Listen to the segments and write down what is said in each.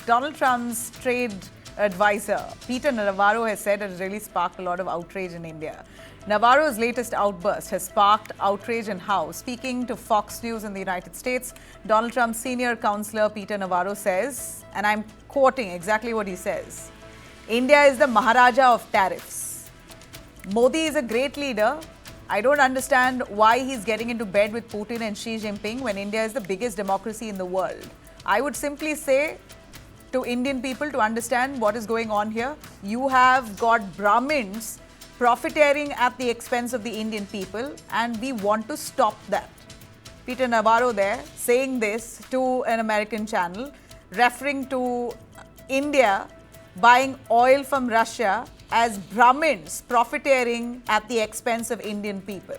Donald Trump's trade advisor, Peter Navarro, has said it has really sparked a lot of outrage in India. Navarro's latest outburst has sparked outrage in how, speaking to Fox News in the United States, Donald Trump's senior counselor Peter Navarro says, and I'm quoting exactly what he says, India is the Maharaja of tariffs. Modi is a great leader. I don't understand why he's getting into bed with Putin and Xi Jinping when India is the biggest democracy in the world. I would simply say to Indian people to understand what is going on here. You have got Brahmins profiteering at the expense of the Indian people, and we want to stop that. Peter Navarro there saying this to an American channel, referring to India buying oil from Russia as Brahmins profiteering at the expense of Indian people.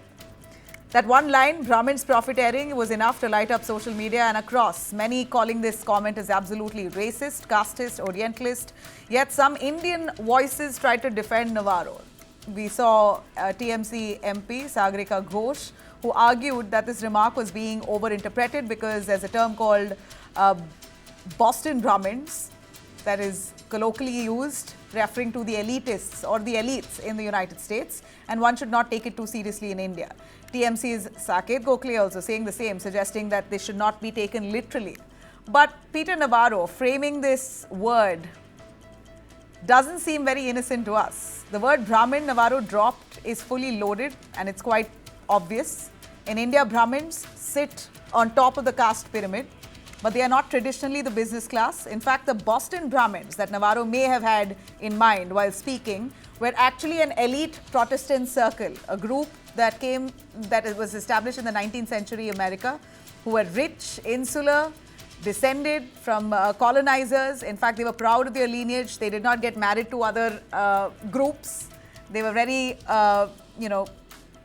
That one line, Brahmins profiteering, was enough to light up social media and across, many calling this comment as absolutely racist, casteist, orientalist. Yet some Indian voices tried to defend Navarro. We saw TMC MP Sagarika Ghosh, who argued that this remark was being overinterpreted because there's a term called Boston Brahmins that is colloquially used, referring to the elitists or the elites in the United States, and one should not take it too seriously in India. TMC's Saket Gokhale also saying the same, suggesting that they should not be taken literally. But Peter Navarro framing this word doesn't seem very innocent to us. The word Brahmin Navarro dropped is fully loaded, and it's quite obvious. In India, Brahmins sit on top of the caste pyramid, but they are not traditionally the business class. In fact, the Boston Brahmins that Navarro may have had in mind while speaking were actually an elite Protestant circle, a group that was established in the 19th century America, who were rich, insular, descended from colonizers. In fact, they were proud of their lineage. They did not get married to other groups. They were very,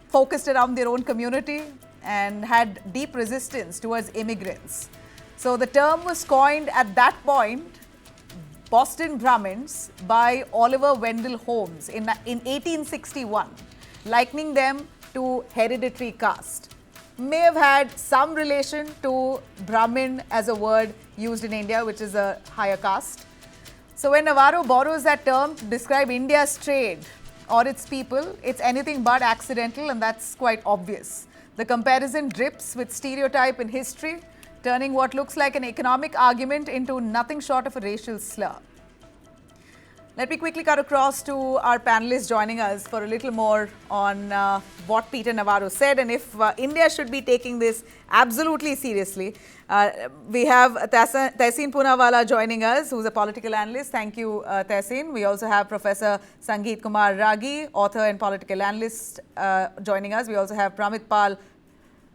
focused around their own community and had deep resistance towards immigrants. So the term was coined at that point, Boston Brahmins, by Oliver Wendell Holmes in 1861, likening them to hereditary caste. May have had some relation to Brahmin as a word used in India, which is a higher caste. So when Navarro borrows that term to describe India's trade or its people, it's anything but accidental, and that's quite obvious. The comparison drips with stereotype in history, turning what looks like an economic argument into nothing short of a racial slur. Let me quickly cut across to our panelists joining us for a little more on what Peter Navarro said and if India should be taking this absolutely seriously. We have Tehseen Poonawala joining us, who's a political analyst. Thank you, Tehseen. We also have Professor Sangeet Kumar Ragi, author and political analyst, joining us. We also have Pramit Pal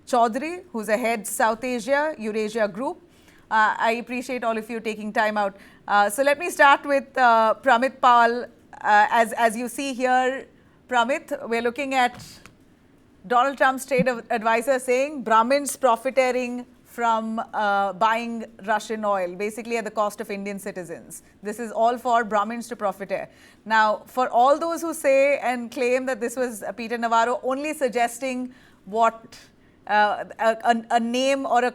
Chaudhary, who's a head South Asia, Eurasia Group. I appreciate all of you taking time out. So let me start with Pramit Pal. As you see here, Pramit, we're looking at Donald Trump's trade advisor saying Brahmins profiteering from buying Russian oil, basically at the cost of Indian citizens. This is all for Brahmins to profiteer. Now, for all those who say and claim that this was Peter Navarro only suggesting what a name or a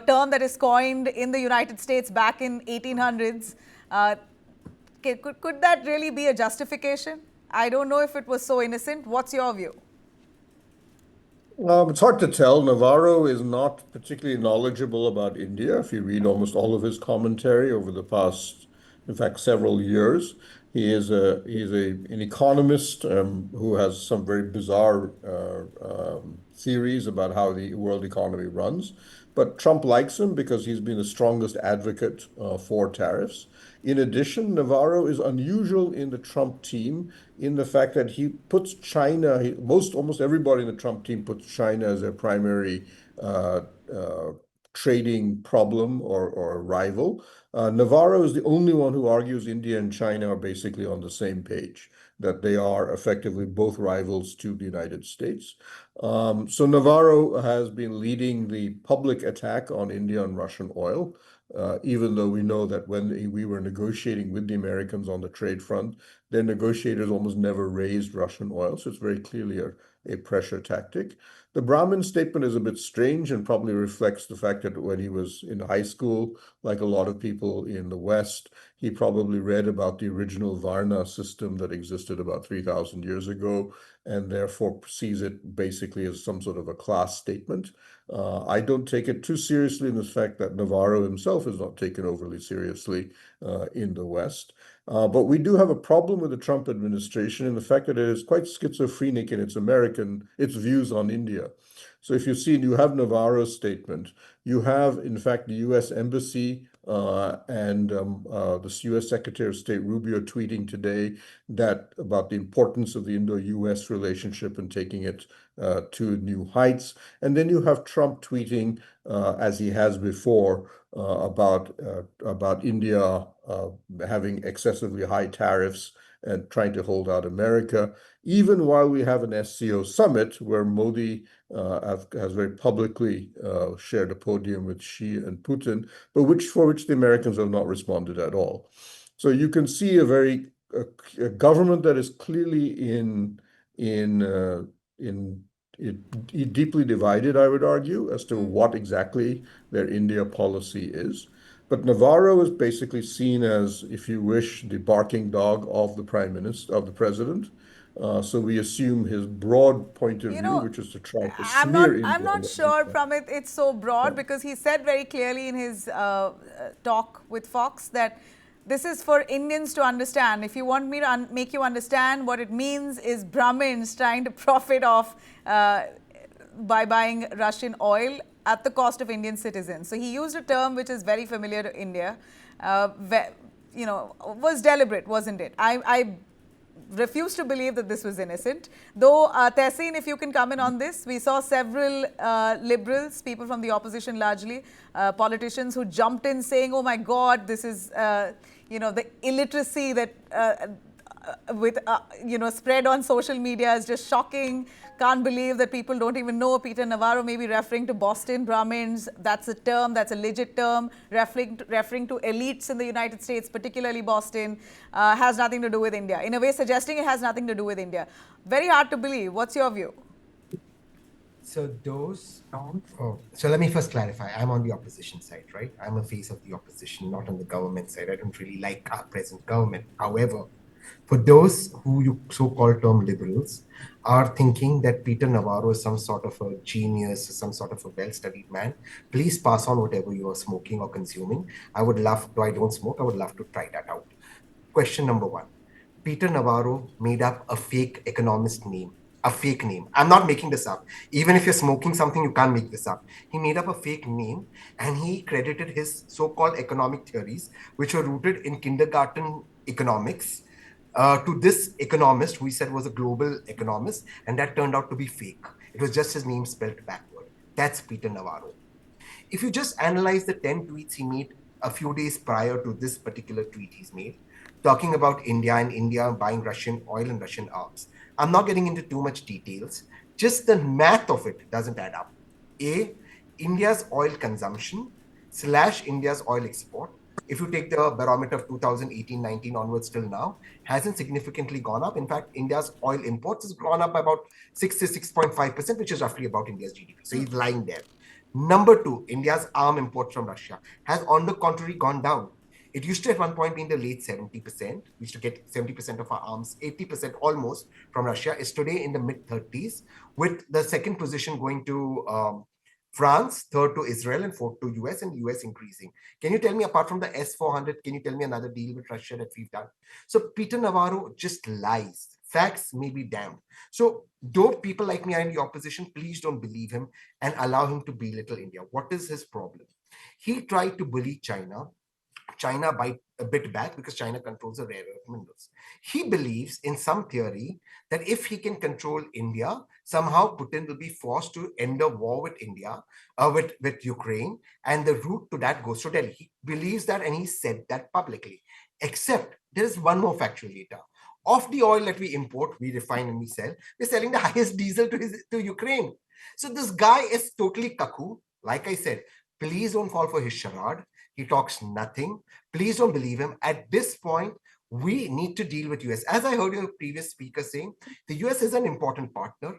term that is coined in the United States back in 1800s. Could that really be a justification? I don't know if it was so innocent. What's your view? It's hard to tell. Navarro is not particularly knowledgeable about India. If you read almost all of his commentary over the past, in fact, several years, he is an economist who has some very bizarre theories about how the world economy runs. But Trump likes him because he's been the strongest advocate for tariffs. In addition, Navarro is unusual in the Trump team in the fact that he puts China, almost everybody in the Trump team puts China as their primary trading problem or rival. Navarro is the only one who argues India and China are basically on the same page, that they are effectively both rivals to the United States. So Navarro has been leading the public attack on India and Russian oil, even though we know that when we were negotiating with the Americans on the trade front, their negotiators almost never raised Russian oil. So it's very clearly a pressure tactic. The Brahmin statement is a bit strange and probably reflects the fact that when he was in high school, like a lot of people in the West, he probably read about the original Varna system that existed about 3,000 years ago, and therefore sees it basically as some sort of a class statement. I don't take it too seriously in the fact that Navarro himself is not taken overly seriously in the West. But we do have a problem with the Trump administration in the fact that it is quite schizophrenic in its views on India. So if you see, you have Navarro's statement, you have, in fact, the U.S. Embassy and the U.S. Secretary of State Rubio tweeting today that about the importance of the Indo-U.S. relationship and taking it to new heights. And then you have Trump tweeting, as he has before, about India having excessively high tariffs and trying to hold out America, even while we have an SCO summit where Modi has very publicly shared a podium with Xi and Putin, but for which the Americans have not responded at all. So you can see a government that is clearly deeply divided, I would argue, as to what exactly their India policy is. But Navarro is basically seen as, if you wish, the barking dog of the prime minister, of the president. So we assume his broad point of view, which is to try to smear India. I'm not sure, Pramit, it's so broad because he said very clearly in his talk with Fox that this is for Indians to understand. If you want me to make you understand, what it means is Brahmins trying to profit off by buying Russian oil at the cost of Indian citizens. So he used a term which is very familiar to India, was deliberate, wasn't it? I refuse to believe that this was innocent. Though, Tehseen, if you can come in on this, we saw several liberals, people from the opposition largely, politicians who jumped in saying, oh my God, this is, the illiteracy that spread on social media is just shocking. Can't believe that people don't even know. Peter Navarro may be referring to Boston Brahmins. That's a term, that's a legit term, referring to elites in the United States, particularly Boston, has nothing to do with India. In a way, suggesting it has nothing to do with India. Very hard to believe. What's your view? So so let me first clarify. I'm on the opposition side, right? I'm a face of the opposition, not on the government side. I don't really like our present government. However, for those who you so-called term liberals are thinking that Peter Navarro is some sort of a genius, some sort of a well-studied man, please pass on whatever you are smoking or consuming. I would love, though I don't smoke, I would love to try that out. Question number one. Peter Navarro made up a fake economist name. A fake name. I'm not making this up. Even if you're smoking something, you can't make this up. He made up a fake name and he credited his so-called economic theories, which were rooted in kindergarten economics, to this economist who he said was a global economist, and that turned out to be fake. It was just his name spelled backward. That's Peter Navarro. If you just analyze the 10 tweets he made a few days prior to this particular tweet he's made, talking about India and India buying Russian oil and Russian arms, I'm not getting into too much details. Just the math of it doesn't add up. India's oil consumption / India's oil export, if you take the barometer of 2018-19 onwards till now, hasn't significantly gone up. In fact, India's oil imports has gone up by about 6 to 6.5%, which is roughly about India's GDP. So he's lying there. Number two, India's arm imports from Russia has, on the contrary, gone down. It used to at one point be in the late 70%. We used to get 70% of our arms, 80% almost from Russia. Is today in the mid 30s, with the second position going to France, third to Israel, and fourth to US, and US increasing. Can you tell me, apart from the S-400, can you tell me another deal with Russia that we've done? So Peter Navarro just lies. Facts may be damned. So though people like me are in the opposition, please don't believe him and allow him to belittle India. What is his problem? He tried to bully China. China bite a bit back because China controls the rare earth minerals. He believes in some theory that if he can control India, somehow Putin will be forced to end a war with India, with Ukraine, and the route to that goes to Delhi. He believes that, and he said that publicly. Except there is one more factual data. Of the oil that we import, we refine and we sell, we're selling the highest diesel to Ukraine. So this guy is totally cuckoo. Like I said, please don't fall for his charade. He talks nothing. Please don't believe him. At this point, we need to deal with US. As I heard your previous speaker saying, the US is an important partner.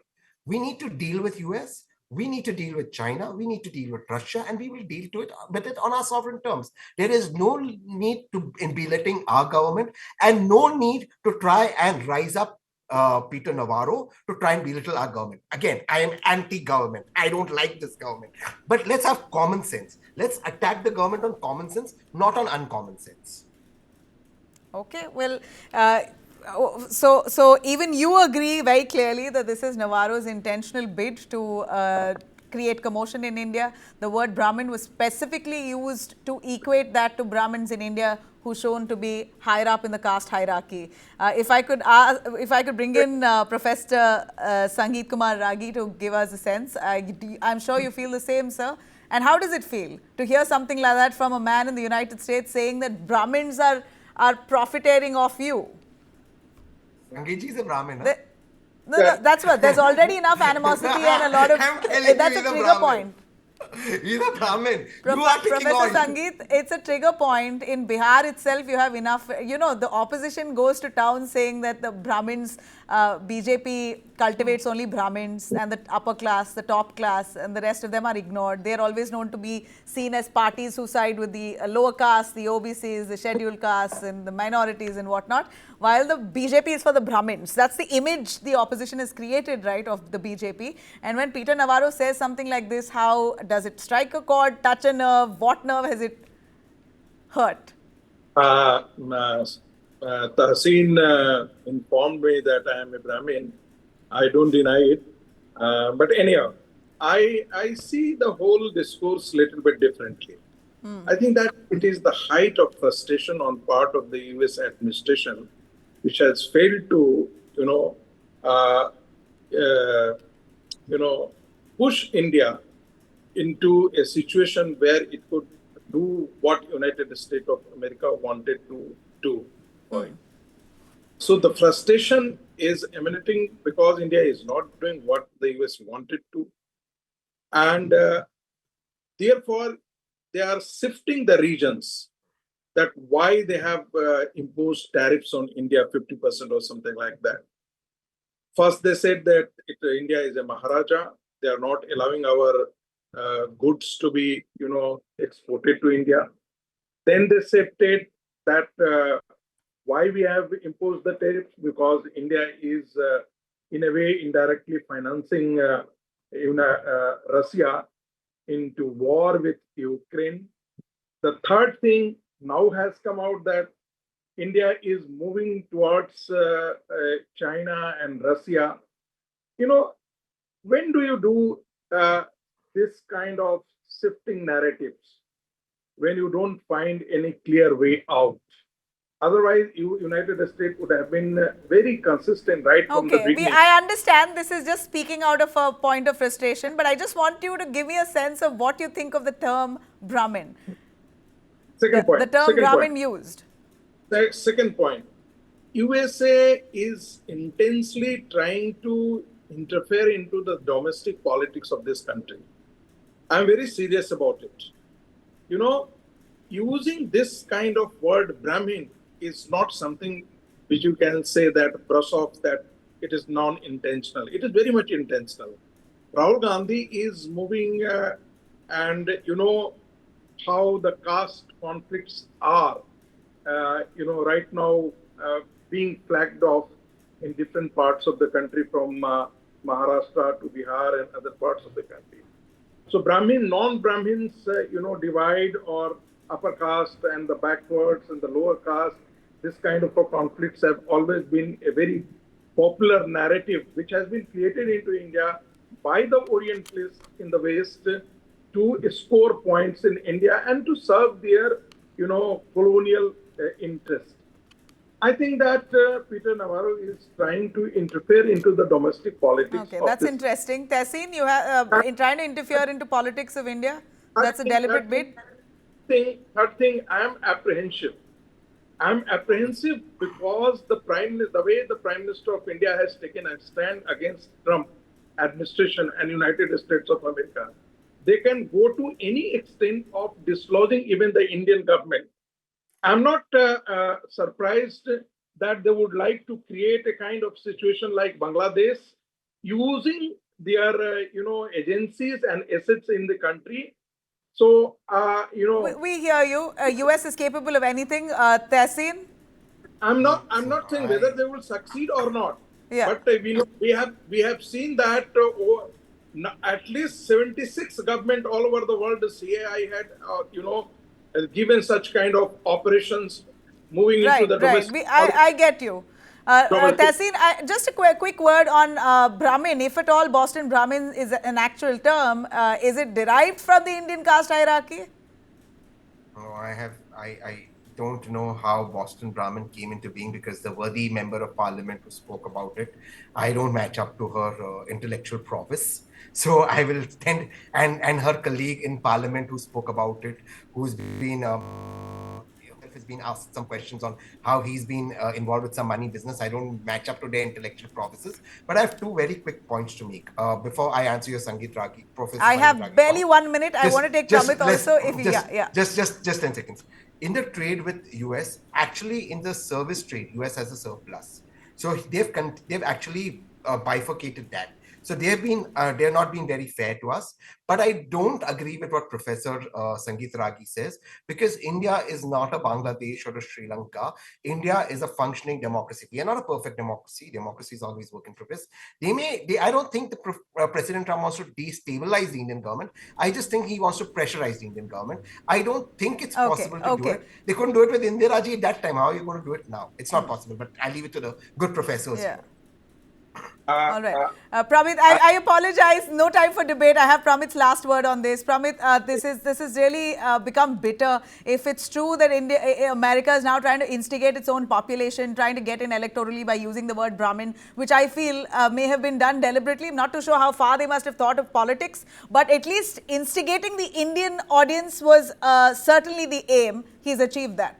We need to deal with US, we need to deal with China, we need to deal with Russia, and we will deal with it on our sovereign terms. There is no need to in belittling our government, and no need to try and rise up Peter Navarro to try and belittle our government. Again, I am anti-government. I don't like this government. But let's have common sense. Let's attack the government on common sense, not on uncommon sense. Okay, well, so even you agree very clearly that this is Navarro's intentional bid to create commotion in India. The word Brahmin was specifically used to equate that to Brahmins in India who shown to be higher up in the caste hierarchy. If I could bring in Professor Sangeet Kumar Ragi to give us a sense, I'm sure you feel the same, sir. And how does it feel to hear something like that from a man in the United States saying that Brahmins are profiteering off you? Sangeetji is a Brahmin. No, that's what. There's already enough animosity and a lot of. That's a trigger point. He's a Brahmin. Professor Sangeet, it's a trigger point. In Bihar itself, you have enough. You know, the opposition goes to town saying that the Brahmins, BJP cultivates only Brahmins and the upper class, the top class, and the rest of them are ignored. They're always known to be seen as parties who side with the lower caste, the OBCs, the scheduled castes, and the minorities and whatnot, while the BJP is for the Brahmins. That's the image the opposition has created, right, of the BJP. And when Peter Navarro says something like this, how does it strike a chord, touch a nerve? What nerve has it hurt? Tahseen informed me that I am a Brahmin. I don't deny it. But anyhow, I see the whole discourse a little bit differently. I think that it is the height of frustration on part of the US administration, which has failed to, push India into a situation where it could do what United States of America wanted to do. So the frustration is emanating because India is not doing what the US wanted to. And therefore, they are sifting the regions that why they have imposed tariffs on India 50% or something like that. First, they said that India is a Maharaja. They are not allowing our goods to be, exported to India. Then they stated that why we have imposed the tariffs, because India is, in a way, indirectly financing Russia into war with Ukraine. The third thing now has come out that India is moving towards China and Russia. When do you do this kind of shifting narratives? When you don't find any clear way out. Otherwise, United States would have been very consistent right from the beginning. I understand this is just speaking out of a point of frustration, but I just want you to give me a sense of what you think of the term Brahmin. Second point. The term Brahmin used. The second point. USA is intensely trying to interfere into the domestic politics of this country. I'm very serious about it. Using this kind of word Brahmin is not something which you can say that brush off that it is non-intentional. It is very much intentional. Rahul Gandhi is moving and how the caste conflicts are, right now being flagged off in different parts of the country from Maharashtra to Bihar and other parts of the country. So Brahmin, non-Brahmins, divide, or upper caste and the backwards and the lower caste, this kind of conflicts have always been a very popular narrative which has been created into India by the Orientalists in the West to score points in India and to serve their, colonial interest. I think that Peter Navarro is trying to interfere into the domestic politics. Okay, that's interesting. Tahseen, you have trying to interfere into politics of India? That's a deliberate bid? Third thing, I am apprehensive. I'm apprehensive because the way the Prime Minister of India has taken a stand against Trump administration and United States of America. They can go to any extent of dislodging even the Indian government. I'm not surprised that they would like to create a kind of situation like Bangladesh, using their agencies and assets in the country. So We hear you. US is capable of anything. Tehseen? I'm not saying whether they will succeed or not, Yeah. but we have seen that at least 76 government all over the world, the CAI had given such kind of operations moving into Right, the right. domestic. I get you. Tehseen, just a quick word on Brahmin. If at all Boston Brahmin is an actual term, is it derived from the Indian caste hierarchy? Oh, I don't know how Boston Brahmin came into being because the worthy member of parliament who spoke about it, I don't match up to her intellectual prowess. So I will tend, and her colleague in parliament who spoke about it, who's been has been asked some questions on how he's been involved with some money business. I don't match up to their intellectual prowesses, but I have two very quick points to make before I answer your Sangeet Ragi, Professor I Sangeet have Ragi. barely 1 minute. I want to take Pramit let's also. If yeah. just 10 seconds. In the trade with US, actually in the service trade, US has a surplus. So they've actually bifurcated that. So they're not being very fair to us. But I don't agree with what Professor Sangeet Ragi says, because India is not a Bangladesh or a Sri Lanka. India is a functioning democracy. We are not a perfect democracy. Democracy is always work in progress. I don't think the President Trump wants to destabilize the Indian government. I just think he wants to pressurize the Indian government. I don't think it's possible to do it. They couldn't do it with Indira Raji at that time. How are you going to do it now? It's not possible, but I'll leave it to the good professors. Yeah. All right. Pramit, I apologize. No time for debate. I have Pramit's last word on this. Pramit, this is really become bitter. If it's true that America is now trying to instigate its own population, trying to get in electorally by using the word Brahmin, which I feel may have been done deliberately. I'm not too sure how far they must have thought of politics, but at least instigating the Indian audience was certainly the aim. He's achieved that.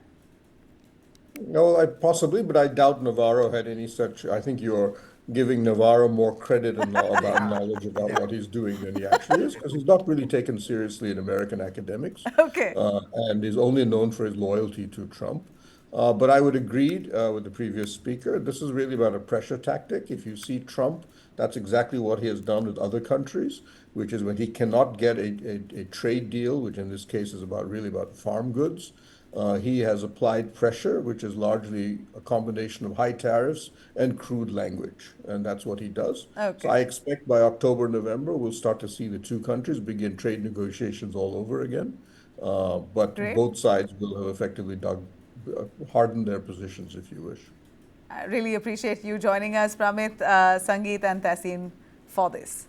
No, possibly, but I doubt Navarro had any such. I think you're giving Navarro more credit and knowledge about what he's doing than he actually is, because he's not really taken seriously in American academics. Okay. And is only known for his loyalty to Trump. But I would agree with the previous speaker. This is really about a pressure tactic. If you see Trump, that's exactly what he has done with other countries, which is when he cannot get a trade deal, which in this case is really about farm goods. He has applied pressure, which is largely a combination of high tariffs and crude language. And that's what he does. Okay. So I expect by October, November, we'll start to see the two countries begin trade negotiations all over again. But Great. both sides will have effectively hardened their positions, if you wish. I really appreciate you joining us, Pramit, Sangeet and Tehseen, for this.